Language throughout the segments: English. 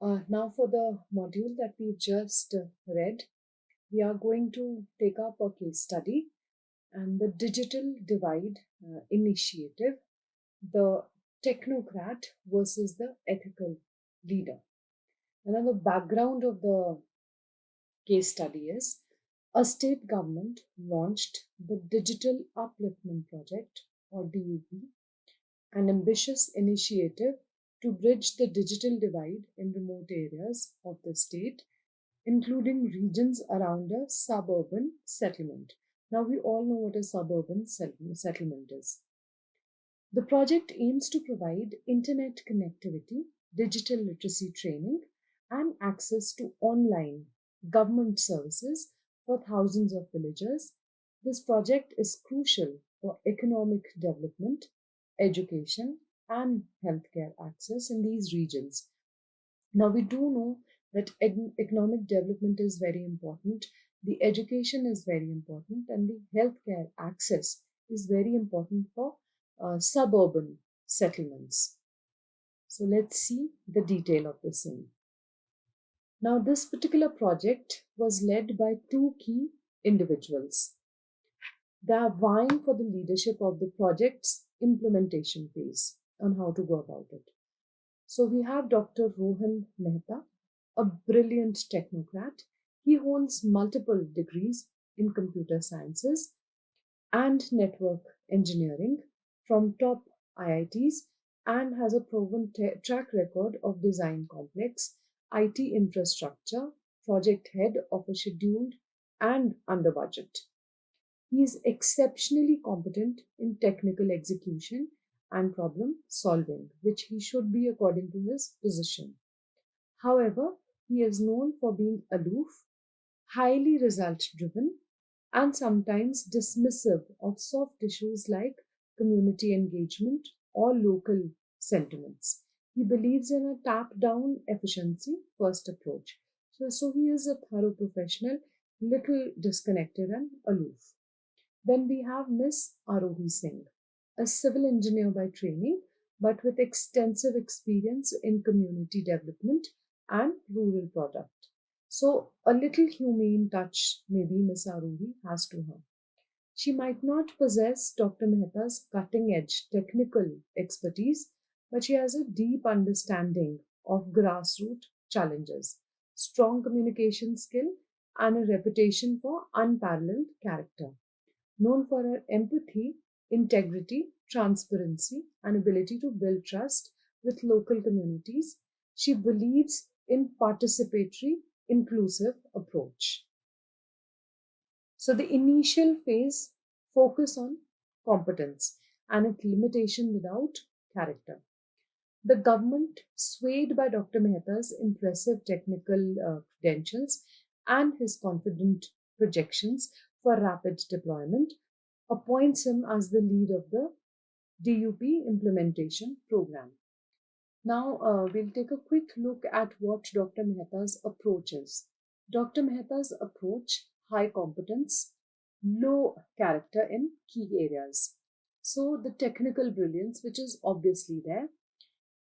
Now for the module that we've just read, we are going to take up a case study and the Digital Divide Initiative, the technocrat versus the ethical leader. And then the background of the case study is a state government launched the Digital Upliftment Project or DUP, an ambitious initiative to bridge the digital divide in remote areas of the state, including regions around a suburban settlement. Now, we all know what a suburban settlement is. The project aims to provide internet connectivity, digital literacy training, and access to online government services for thousands of villagers. This project is crucial for economic development, education, and healthcare access in these regions. Now, we do know that economic development is very important, the education is very important, and the healthcare access is very important for suburban settlements. So, let's see the detail of the same. Now, this particular project was led by two key individuals. They are vying for the leadership of the project's implementation phase on how to go about it. So we have Dr. Rohan Mehta, a brilliant technocrat. He holds multiple degrees in computer sciences and network engineering from top IITs and has a proven track record of design complex IT infrastructure, project head of a scheduled and under budget. He is exceptionally competent in technical execution and problem solving, which he should be according to his position. However, he is known for being aloof, highly result driven, and sometimes dismissive of soft issues like community engagement or local sentiments. He believes in a tap down efficiency first approach. So he is a thorough professional, little disconnected and aloof. Then we have Miss Arohi Singh, a civil engineer by training, but with extensive experience in community development and rural product. So a little humane touch maybe Miss Arohi has to her. She might not possess Dr. Mehta's cutting edge technical expertise, but she has a deep understanding of grassroots challenges, strong communication skill, and a reputation for unparalleled character. Known for her empathy, integrity, transparency, and ability to build trust with local communities, she believes in participatory, inclusive approach. So the initial phase focus on competence and its limitation without character. The government, swayed by Dr. Mehta's impressive technical credentials and his confident projections for rapid deployment, appoints him as the lead of the DUP implementation program. Now, we'll take a quick look at what Dr. Mehta's approach is. Dr. Mehta's approach, high competence, low character in key areas. So, the technical brilliance, which is obviously there,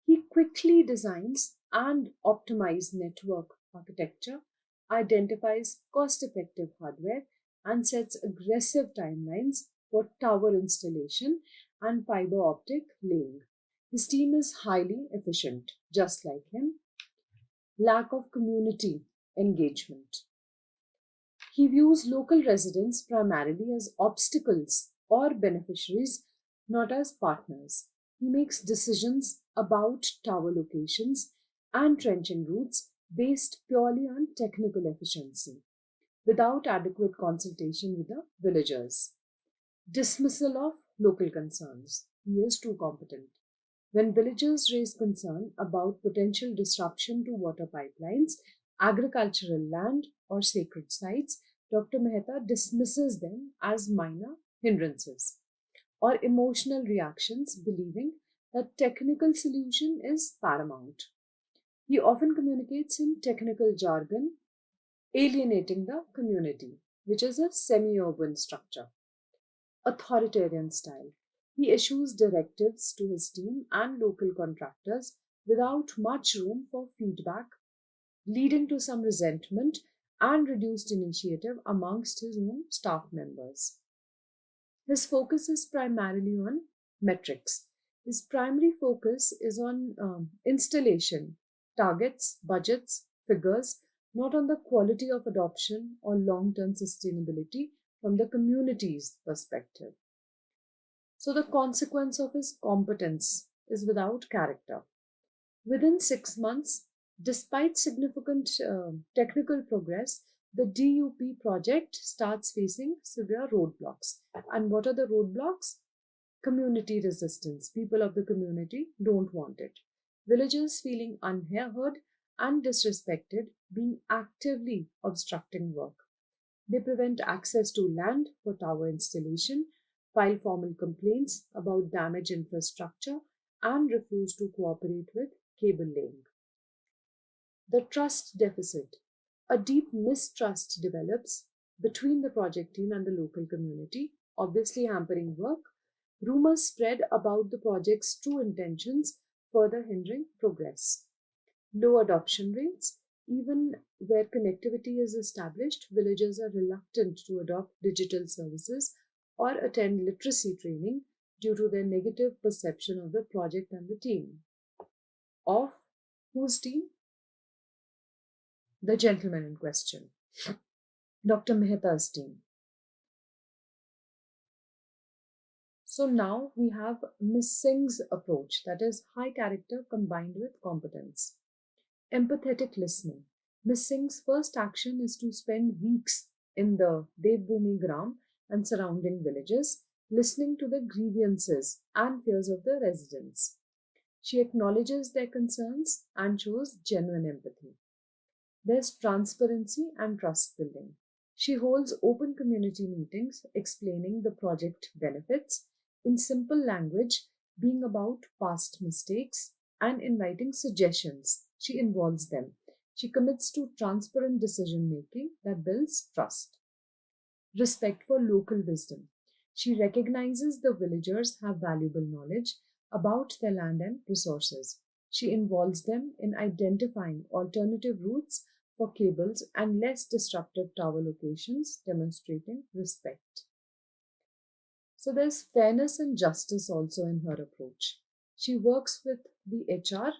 he quickly designs and optimizes network architecture, identifies cost-effective hardware, and sets aggressive timelines for tower installation and fiber optic laying. His team is highly efficient, just like him. Lack of community engagement. He views local residents primarily as obstacles or beneficiaries, not as partners. He makes decisions about tower locations and trenching routes based purely on technical efficiency, without adequate consultation with the villagers. Dismissal of local concerns. He is too competent. When villagers raise concern about potential disruption to water pipelines, agricultural land, or sacred sites, Dr. Mehta dismisses them as minor hindrances or emotional reactions, believing that technical solution is paramount. He often communicates in technical jargon, alienating the community, which is a semi urban structure. Authoritarian style. He issues directives to his team and local contractors without much room for feedback leading to some resentment and reduced initiative amongst his own staff members. His focus is primarily on metrics. His primary focus is on installation, targets, budgets, figures, not on the quality of adoption or long-term sustainability from the community's perspective. So the consequence of his competence is without character. Within 6 months, despite significant technical progress, the DUP project starts facing severe roadblocks. And what are the roadblocks? Community resistance. People of the community don't want it. Villagers feeling unheard and disrespected, being actively obstructing work. They prevent access to land for tower installation, file formal complaints about damaged infrastructure, and refuse to cooperate with cable laying. The trust deficit. A deep mistrust develops between the project team and the local community, obviously hampering work. Rumors spread about the project's true intentions, further hindering progress. Low adoption rates. Even where connectivity is established, villagers are reluctant to adopt digital services or attend literacy training due to their negative perception of the project and the team. Of whose team? The gentleman in question, Dr. Mehta's team. So now we have Ms. Singh's approach, that is high character combined with competence. Empathetic listening. Ms. Singh's first action is to spend weeks in the Devbhumi Gram and surrounding villages, listening to the grievances and fears of the residents. She acknowledges their concerns and shows genuine empathy. There's transparency and trust building. She holds open community meetings explaining the project benefits in simple language, being about past mistakes and inviting suggestions. She involves them. She commits to transparent decision making that builds trust. Respect for local wisdom. She recognizes the villagers have valuable knowledge about their land and resources. She involves them in identifying alternative routes for cables and less disruptive tower locations, demonstrating respect. So there's fairness and justice also in her approach. She works with the HR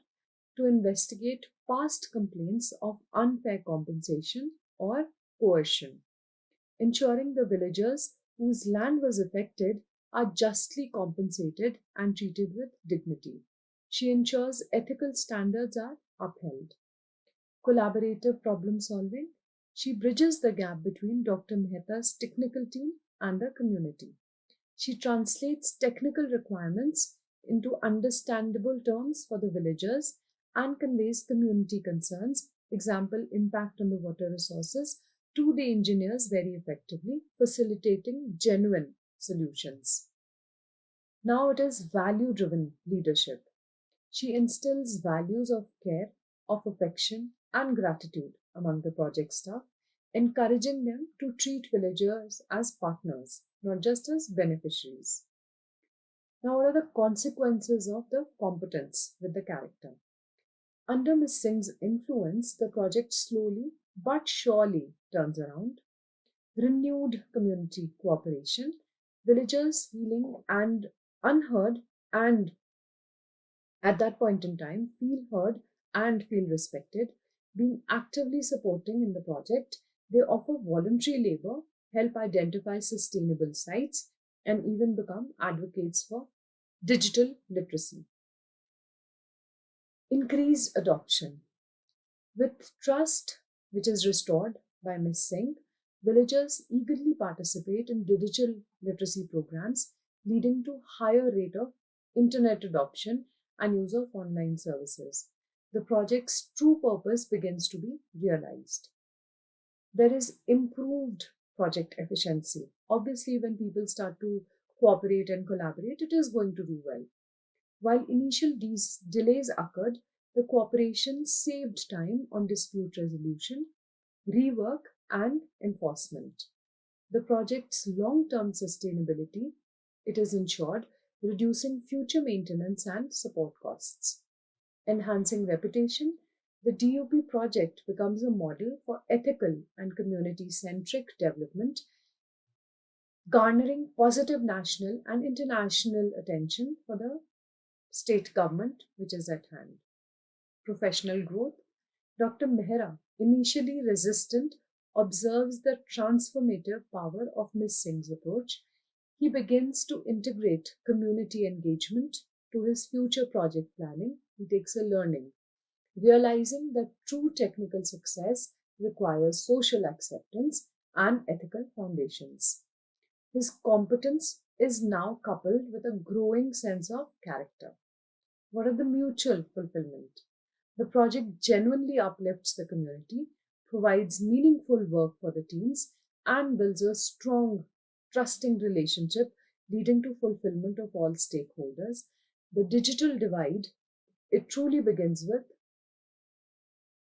to investigate past complaints of unfair compensation or coercion, ensuring the villagers whose land was affected are justly compensated and treated with dignity. She ensures ethical standards are upheld. Collaborative problem solving. She bridges the gap between Dr. Mehta's technical team and the community. She translates technical requirements into understandable terms for the villagers and conveys community concerns, example, impact on the water resources, to the engineers very effectively, facilitating genuine solutions. Now it is value-driven leadership. She instills values of care, of affection, and gratitude among the project staff, encouraging them to treat villagers as partners, not just as beneficiaries. Now, what are the consequences of the competence with the character? Under Ms. Singh's influence, the project slowly but surely turns around. Renewed community cooperation, villagers feeling and unheard and at that point in time feel heard and feel respected, being actively supporting in the project. They offer voluntary labor, help identify sustainable sites, and even become advocates for digital literacy. Increased adoption. With trust, which is restored by Ms. Singh, villagers eagerly participate in digital literacy programs, leading to higher rate of internet adoption and use of online services. The project's true purpose begins to be realized. There is improved project efficiency. Obviously, when people start to cooperate and collaborate, it is going to do well. While initial delays occurred, the cooperation saved time on dispute resolution, rework, and enforcement. The project's long-term sustainability, it is ensured, reducing future maintenance and support costs. Enhancing reputation. The DUP project becomes a model for ethical and community-centric development, garnering positive national and international attention for the state government which is at hand. Professional growth. Dr. Mehra, initially resistant, observes the transformative power of Ms. Singh's approach. He begins to integrate community engagement to his future project planning. He takes a learning, realizing that true technical success requires social acceptance and ethical foundations. His competence is now coupled with a growing sense of character. What are the mutual fulfillment? The project genuinely uplifts the community, provides meaningful work for the teams, and builds a strong, trusting relationship leading to fulfillment of all stakeholders. The digital divide, it truly begins with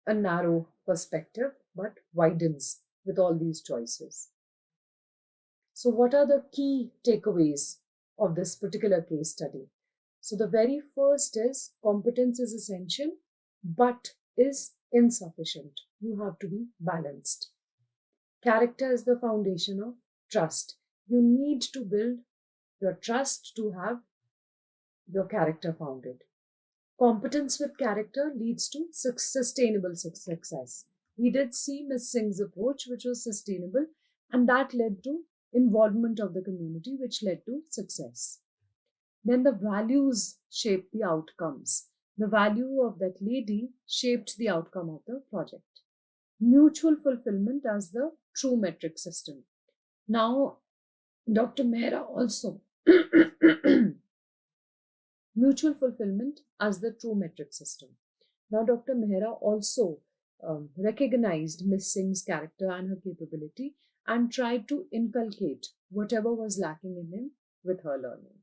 a narrow perspective but widens with all these choices. So, what are the key takeaways of this particular case study? So, the very first is competence is essential but is insufficient. You have to be balanced. Character is the foundation of trust. You need to build your trust to have your character founded. Competence with character leads to sustainable success. We did see Ms. Singh's approach, which was sustainable, and that led to involvement of the community, which led to success. Then the values shaped the outcomes. The value of that lady shaped the outcome of the project. Mutual fulfillment as the true metric system. Now, Dr. Mehra also mutual fulfillment as the true metric system. Now, Dr. Mehra also recognized Miss Singh's character and her capability and tried to inculcate whatever was lacking in him with her learning.